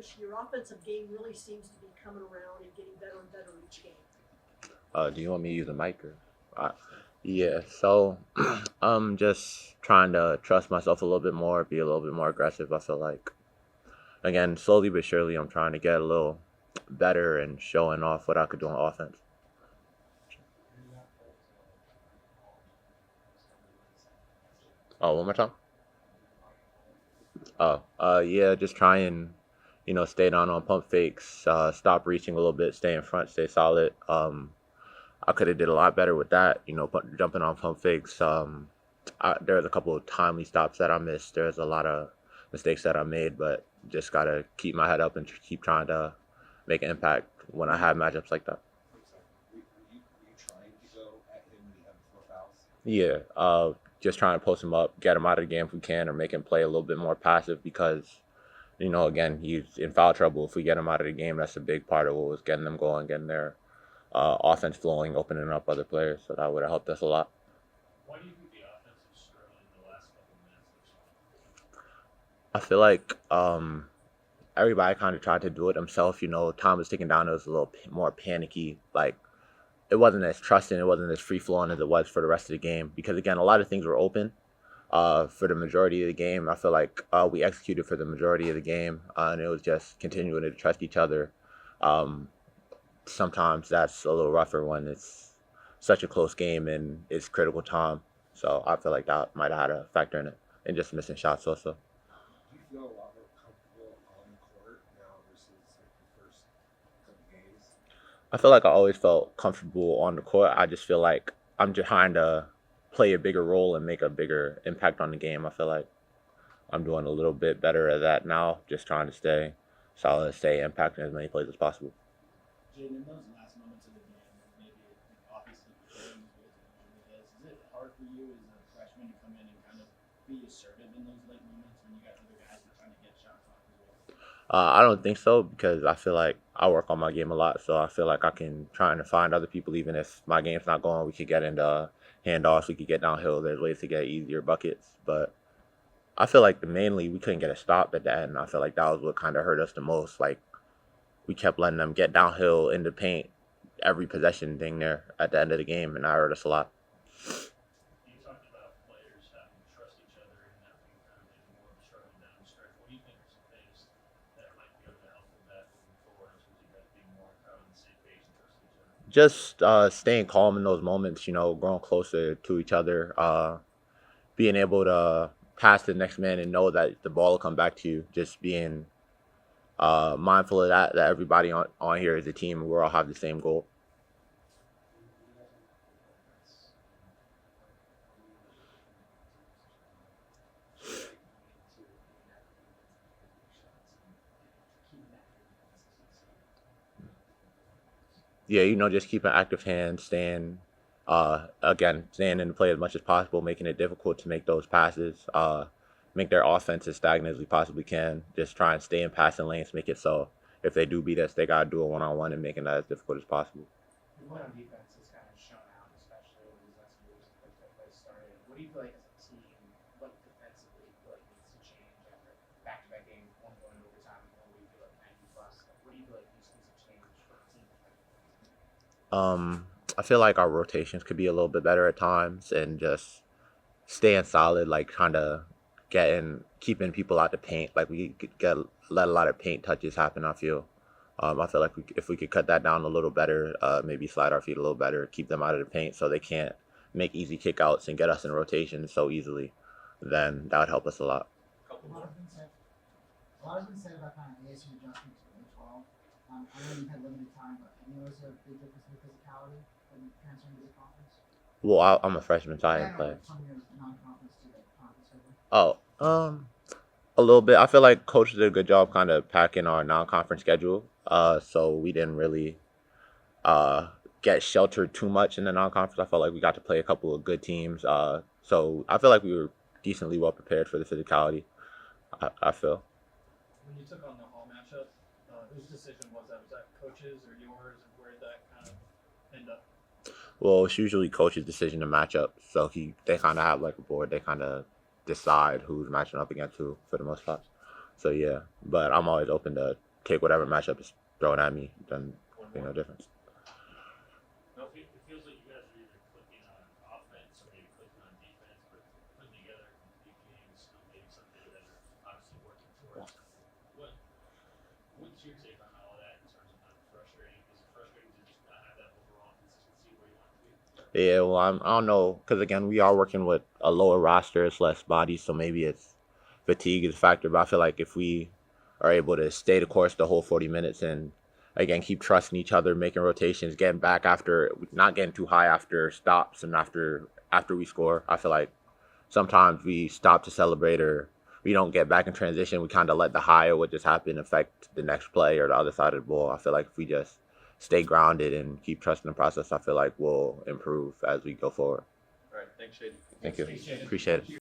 coach, your offensive game really seems to be coming around and getting better and better each game. Do you want me to use a mic or? Uh, yeah. So, I'm just trying to trust myself a little bit more, be a little bit more aggressive. I feel like, again, slowly but surely, I'm trying to get a little better and showing off what I could do on offense. Oh, one more time. Oh, yeah, just try and, stay down on pump fakes, stop reaching a little bit, stay in front, stay solid. I could have did a lot better with that, jumping on pump fakes. There was a couple of timely stops that I missed. There's a lot of mistakes that I made, but just gotta keep my head up and keep trying to make an impact when I have matchups like that. Yeah, just trying to post him up, get him out of the game if we can, or make him play a little bit more passive because, again, he's in foul trouble. If we get him out of the game, that's a big part of what was getting them going, getting their offense flowing, opening up other players. So that would have helped us a lot. Why do you think the offense is struggling the last couple of minutes or so? I feel like everybody kind of tried to do it themselves. Tom was taking down. It was a little more panicky. Like it wasn't as trusting. It wasn't as free flowing as it was for the rest of the game. Because again, a lot of things were open for the majority of the game. I feel like we executed for the majority of the game, and it was just continuing to trust each other. Um, Sometimes that's a little rougher when it's such a close game and it's critical time. So I feel like that might have had a factor in it, and just missing shots also. Do you feel a lot more comfortable on the court now versus like the first couple games? I feel like I always felt comfortable on the court. I just feel like I'm just trying to play a bigger role and make a bigger impact on the game. I feel like I'm doing a little bit better at that now, just trying to stay solid, stay impacting as many plays as possible. Jayden, in those last moments of the game, maybe obviously playing with is it hard for you as a freshman to come in and kind of be assertive in those late moments when you got other guys that are trying to get shots off as well? I don't think so because I feel like I work on my game a lot, so I feel like I can try and find other people. Even if my game's not going, we could get into handoffs, we could get downhill. There's ways to get easier buckets, but I feel like mainly we couldn't get a stop at the end. I feel like that was what kind of hurt us the most. Like we kept letting them get downhill in the paint every possession thing there at the end of the game, and that hurt us a lot. You talked about players having to trust each other and that being kind of maybe more of a struggle down the stretch. What do you think are some things that might be able to help with that moving forward as you guys being more kind of on the same page and trusting each other? Just staying calm in those moments, growing closer to each other, being able to pass to the next man and know that the ball will come back to you. Just being mindful of that everybody on here is a team and we all have the same goal. Yeah, just keep an active hand, staying in the play as much as possible, making it difficult to make those passes, make their offense as stagnant as we possibly can. Just try and stay in passing lanes, make it so if they do beat us, they gotta do it one on one and making that as difficult as possible. The play on defense has kind of shown out, especially over these last few weeks since the play started. What do you feel like as a team, what defensively you feel like needs to change after back-to-back games, one going in overtime, one where you feel like 90 plus? Like, what do you feel like needs to change for the team defensively? I feel like our rotations could be a little bit better at times and just staying solid, like trying to keeping people out the paint. Like we could let a lot of paint touches happen. I feel like if we could cut that down a little better, maybe slide our feet a little better, keep them out of the paint so they can't make easy kickouts and get us in rotation so easily, then that would help us a lot. Couple A lot more. has been said. A lot has been said about kind of ASU adjustments to the 12. I know you've had limited time, but have you noticed a big difference in physicality when transferring to the conference? Well, I'm a freshman, so I Yeah, didn't play. from your non-conference to the conference level. Oh, a little bit. I feel like coach did a good job kind of packing our non-conference schedule. So we didn't really uh get sheltered too much in the non-conference. I felt like we got to play a couple of good teams. So I feel like we were decently well prepared for the physicality. I feel. When you took on the hall matchup, whose decision was that? Was that coaches or yours, and where did that kind of end up? Well, it's usually coach's decision to match up. So they kind of have like a board. They kind of decide who's matching up against who for the most part. So yeah, but I'm always open to take whatever matchup is thrown at me. Then One make more. no difference. No, it feels like you guys are either clicking on offense or maybe clicking on defense, but putting together complete games still maybe something that are obviously working towards. What's your take on all of that in terms of not frustrating? Is it frustrating to just not have that overall consistency where you want it to be? Yeah, well, I don't know, because again, we are working with a lower roster, it's less bodies, so maybe it's fatigue is a factor. But I feel like if we are able to stay the course the whole 40 minutes and again keep trusting each other, making rotations, getting back after not getting too high after stops and after we score, I feel like sometimes we stop to celebrate or we don't get back in transition. We kind of let the high or what just happened affect the next play or the other side of the ball. I feel like if we just stay grounded and keep trusting the process, I feel like we'll improve as we go forward. All right, thanks, Jayden. Thank you. Thanks, Jayden. Appreciate it.